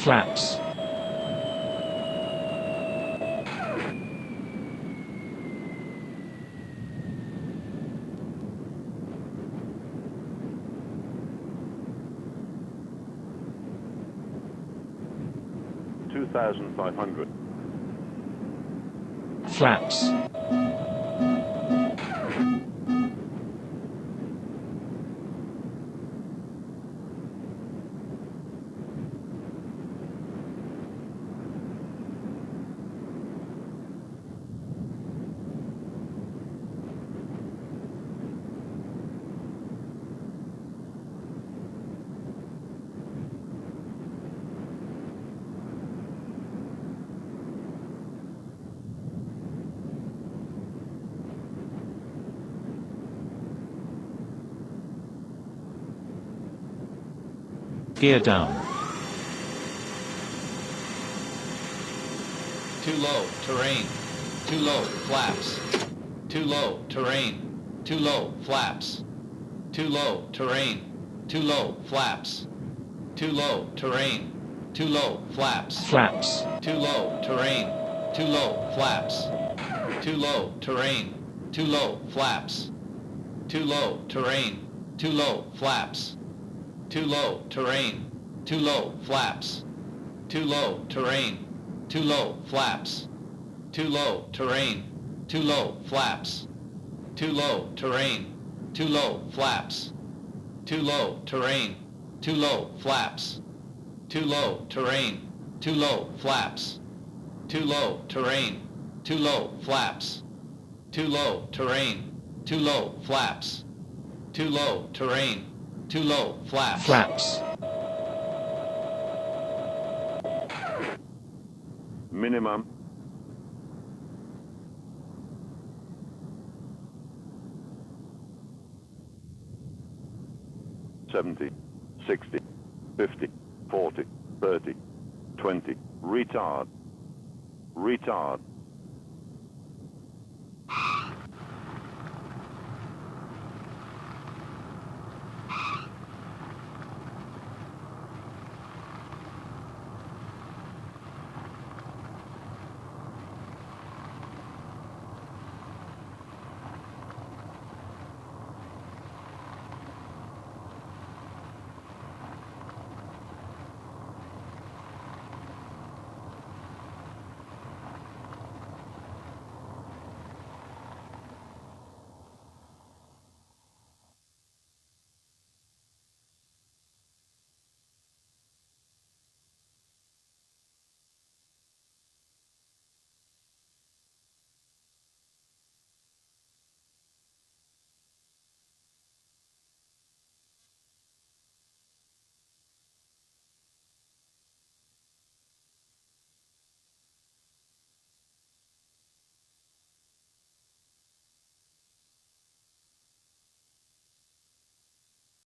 Flaps. $2,500. Flaps. Gear down. Too low, terrain. Too low, flaps. Too low, terrain. Too low, flaps. Too low, terrain. Too low, flaps. Too low, terrain. Too low, flaps. Flaps. Too low, terrain. Too low, flaps. Too low, terrain. Too low, flaps. Too low, terrain. Too low, flaps. Too low, terrain. Too low, flaps. Too low, terrain. Too low, flaps. Too low, terrain. Too low, flaps. Too low, terrain. Too low, flaps. Too low, terrain. Too low, flaps. Too low, terrain. Too low, flaps. Too low, terrain. Too low, flaps. Too low, terrain. Too low, flaps. Too low, terrain. Too low, flaps. Flaps. Minimum. $70, $60, $50, $40, $30, $20. Retard. Retard.